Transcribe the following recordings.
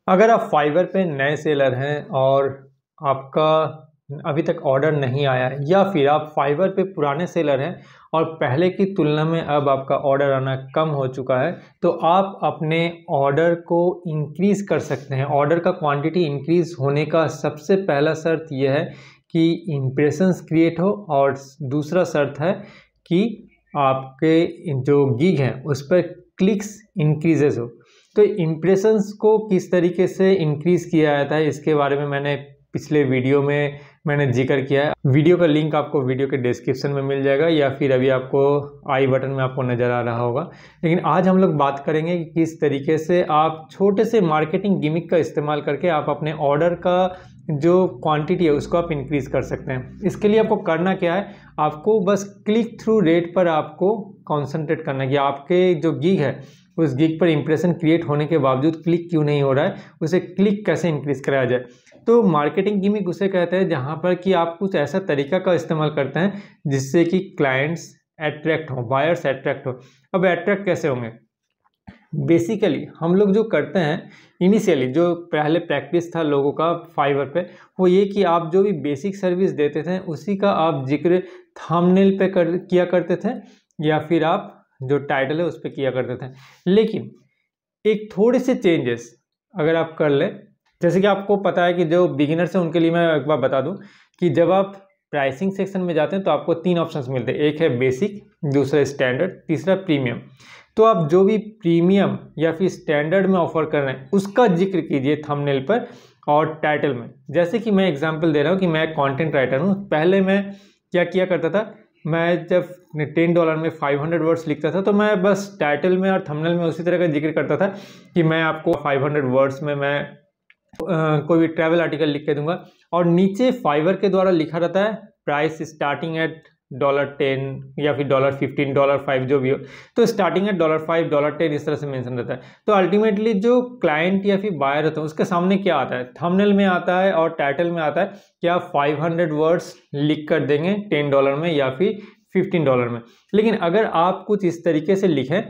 अगर आप फाइवर पे नए सेलर हैं और आपका अभी तक ऑर्डर नहीं आया है, या फिर आप फाइवर पे पुराने सेलर हैं और पहले की तुलना में अब आपका ऑर्डर आना कम हो चुका है, तो आप अपने ऑर्डर को इंक्रीज़ कर सकते हैं। ऑर्डर का क्वांटिटी इंक्रीज़ होने का सबसे पहला शर्त यह है कि इम्प्रेशंस क्रिएट हो, और दूसरा शर्त है कि आपके जो गिग हैं उस पर क्लिक्स इंक्रीजेस हो। तो इम्प्रेशंस को किस तरीके से इंक्रीज़ किया जाता है, इसके बारे में मैंने पिछले वीडियो में जिक्र किया है। वीडियो का लिंक आपको वीडियो के डिस्क्रिप्शन में मिल जाएगा, या फिर अभी आपको आई बटन में आपको नज़र आ रहा होगा। लेकिन आज हम लोग बात करेंगे कि किस तरीके से आप छोटे से मार्केटिंग गिमिक का इस्तेमाल करके आप अपने ऑर्डर का जो क्वांटिटी है उसको आप इंक्रीज़ कर सकते हैं। इसके लिए आपको करना क्या है, आपको बस क्लिक थ्रू रेट पर आपको कॉन्सेंट्रेट करना है कि आपके जो गिग है उस गिग पर इंप्रेशन क्रिएट होने के बावजूद क्लिक क्यों नहीं हो रहा है, उसे क्लिक कैसे इंक्रीज़ कराया जाए। तो मार्केटिंग गिमिक उसे कहते हैं जहाँ पर कि आप कुछ ऐसा तरीका का इस्तेमाल करते हैं जिससे कि क्लाइंट्स अट्रैक्ट हों, बायर्स अट्रैक्ट हो। अब अट्रैक्ट कैसे होंगे? बेसिकली हम लोग जो करते हैं, इनिशियली जो पहले प्रैक्टिस था लोगों का फाइवर पे, वो ये कि आप जो भी बेसिक सर्विस देते थे उसी का आप जिक्र थंबनेल पे किया करते थे, या फिर आप जो टाइटल है उस पर किया करते थे। लेकिन एक थोड़े से चेंजेस अगर आप कर लें, जैसे कि आपको पता है कि जो बिगिनर्स हैं उनके लिए मैं एक बार बता दूं कि जब आप प्राइसिंग सेक्शन में जाते हैं तो आपको 3 ऑप्शंस मिलते हैं। एक है बेसिक, दूसरा स्टैंडर्ड, तीसरा प्रीमियम। तो आप जो भी प्रीमियम या फिर स्टैंडर्ड में ऑफर कर रहे हैं उसका जिक्र कीजिए थंबनेल पर और टाइटल में। जैसे कि मैं एग्जांपल दे रहा हूँ कि मैं कंटेंट राइटर हूँ। पहले मैं क्या किया करता था, मैं जब $10 में 500 वर्ड्स लिखता था तो मैं बस टाइटल में और थंबनेल में उसी तरह का जिक्र करता था कि मैं आपको 500 वर्ड्स में मैं कोई भी ट्रैवल आर्टिकल लिख के दूंगा, और नीचे फाइवर के द्वारा लिखा रहता है प्राइस स्टार्टिंग एट $10 या फिर $15, $5 जो भी हो। तो स्टार्टिंग एट $5, $10 इस तरह से मेंशन रहता है। तो अल्टीमेटली जो क्लाइंट या फिर बायर होता है उसके सामने क्या आता है, थंबनेल में आता है और टाइटल में आता है कि आप 500 वर्ड्स लिख कर देंगे $10 में या फिर $15 में। लेकिन अगर आप कुछ इस तरीके से लिखें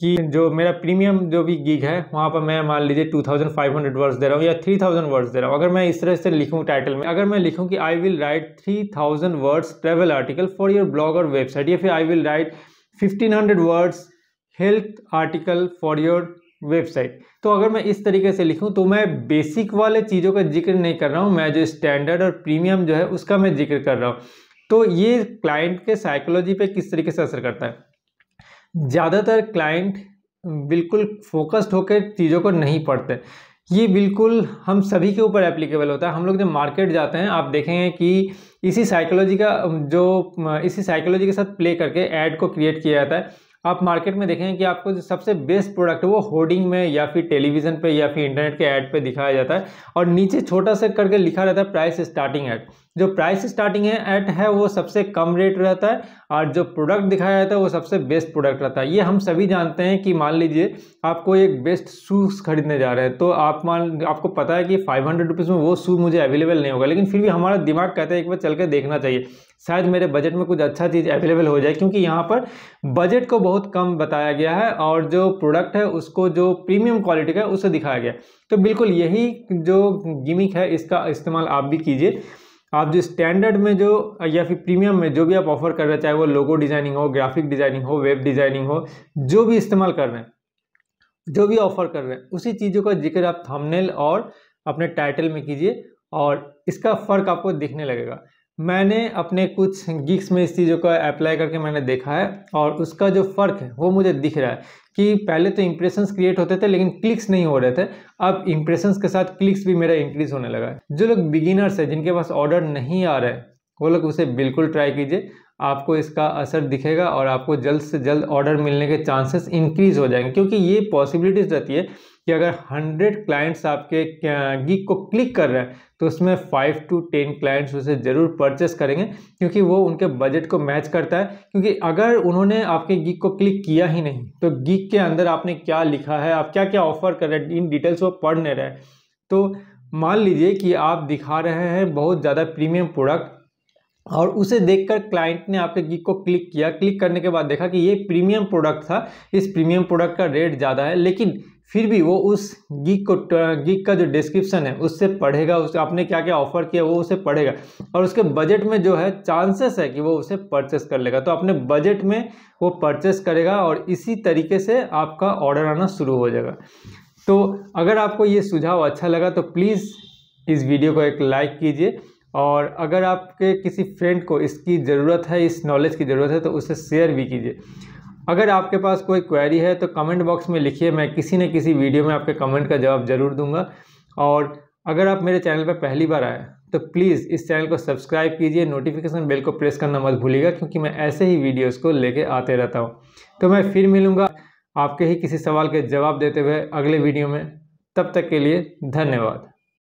कि जो मेरा प्रीमियम जो भी गिग है वहाँ पर मैं मान लीजिए 2500 वर्ड्स दे रहा हूँ या 3000 वर्ड्स दे रहा हूँ, अगर मैं इस तरह से लिखूँ टाइटल में, अगर मैं लिखूँ कि I will write 3000 words travel article for your blog और वेबसाइट, या फिर I will write 1500 words health article for your website, तो अगर मैं इस तरीके से लिखूं तो मैं बेसिक वाले चीज़ों का जिक्र नहीं कर रहा हूं, मैं जो स्टैंडर्ड और प्रीमियम जो है उसका मैं जिक्र कर रहा हूं। तो ये क्लाइंट के साइकोलॉजी पे किस तरीके से असर करता है। ज़्यादातर क्लाइंट बिल्कुल फोकस्ड होकर चीज़ों को नहीं पढ़ते। ये बिल्कुल हम सभी के ऊपर एप्लीकेबल होता है। हम लोग जब मार्केट जाते हैं आप देखेंगे कि इसी साइकोलॉजी के साथ प्ले करके ऐड को क्रिएट किया जाता है। आप मार्केट में देखेंगे कि आपको जो सबसे बेस्ट प्रोडक्ट है वो होर्डिंग में या फिर टेलीविज़न पे या फिर इंटरनेट के ऐड पे दिखाया जाता है, और नीचे छोटा सा करके लिखा रहता है प्राइस स्टार्टिंग ऐड। जो प्राइस स्टार्टिंग ऐड है वो सबसे कम रेट रहता है, और जो प्रोडक्ट दिखाया जाता है वो सबसे बेस्ट प्रोडक्ट रहता है। ये हम सभी जानते हैं कि मान लीजिए आपको एक बेस्ट शूज़ खरीदने जा रहे हैं, तो आपको पता है कि 500 रुपीज़ में वो शू मुझे अवेलेबल नहीं होगा, लेकिन फिर भी हमारा दिमाग कहता है एक बार चल के देखना चाहिए, शायद मेरे बजट में कुछ अच्छा चीज़ अवेलेबल हो जाए, क्योंकि यहाँ पर बजट को बहुत कम बताया गया है और जो प्रोडक्ट है उसको जो प्रीमियम क्वालिटी का है उसे दिखाया गया। तो बिल्कुल यही जो गिमिक है इसका इस्तेमाल आप भी कीजिए। आप जो स्टैंडर्ड में जो या फिर प्रीमियम में जो भी आप ऑफर कर रहे हैं, चाहे वो लोगो डिजाइनिंग हो, ग्राफिक डिजाइनिंग हो, वेब डिजाइनिंग हो, जो भी इस्तेमाल कर रहे हैं, जो भी ऑफर कर रहे हैं, उसी चीज़ों का जिक्र आप थंबनेल और अपने टाइटल में कीजिए, और इसका फ़र्क आपको दिखने लगेगा। मैंने अपने कुछ गिग्स में इस चीज़ों का अप्लाई करके मैंने देखा है, और उसका जो फ़र्क है वो मुझे दिख रहा है कि पहले तो इंप्रेशंस क्रिएट होते थे लेकिन क्लिक्स नहीं हो रहे थे, अब इंप्रेशंस के साथ क्लिक्स भी मेरा इंक्रीज़ होने लगा है। जो लोग बिगिनर्स हैं, जिनके पास ऑर्डर नहीं आ रहे हैं, वो लोग उसे बिल्कुल ट्राई कीजिए, आपको इसका असर दिखेगा और आपको जल्द से जल्द ऑर्डर मिलने के चांसेस इंक्रीज़ हो जाएंगे। क्योंकि ये पॉसिबिलिटीज़ रहती है कि अगर 100 क्लाइंट्स आपके गिग को क्लिक कर रहे हैं तो उसमें 5 to 10 क्लाइंट्स उसे ज़रूर परचेस करेंगे, क्योंकि वो उनके बजट को मैच करता है। क्योंकि अगर उन्होंने आपके गिग को क्लिक किया ही नहीं तो गिग के अंदर आपने क्या लिखा है, आप क्या क्या ऑफर कर रहे हैं, इन डिटेल्स वो पढ़ नहीं रहे। तो मान लीजिए कि आप दिखा रहे हैं बहुत ज़्यादा प्रीमियम प्रोडक्ट, और उसे देखकर क्लाइंट ने आपके गिग को क्लिक किया, क्लिक करने के बाद देखा कि ये प्रीमियम प्रोडक्ट था, इस प्रीमियम प्रोडक्ट का रेट ज़्यादा है, लेकिन फिर भी वो उस गीक का जो डिस्क्रिप्शन है उससे पढ़ेगा, उस आपने क्या क्या ऑफर किया वो उसे पढ़ेगा और उसके बजट में जो है चांसेस है कि वो उसे परचेस कर लेगा। तो अपने बजट में वो परचेस करेगा और इसी तरीके से आपका ऑर्डर आना शुरू हो जाएगा। तो अगर आपको ये सुझाव अच्छा लगा तो प्लीज़ इस वीडियो को एक लाइक कीजिए और अगर आपके किसी फ्रेंड को इसकी ज़रूरत है, इस नॉलेज की ज़रूरत है, तो उसे शेयर भी कीजिए। अगर आपके पास कोई क्वेरी है तो कमेंट बॉक्स में लिखिए, मैं किसी न किसी वीडियो में आपके कमेंट का जवाब ज़रूर दूंगा। और अगर आप मेरे चैनल पर पहली बार आए तो प्लीज़ इस चैनल को सब्सक्राइब कीजिए, नोटिफिकेशन बेल को प्रेस करना मत भूलिएगा क्योंकि मैं ऐसे ही वीडियोज़ को लेके आते रहता हूँ। तो मैं फिर मिलूँगा आपके ही किसी सवाल के जवाब देते हुए अगले वीडियो में। तब तक के लिए धन्यवाद।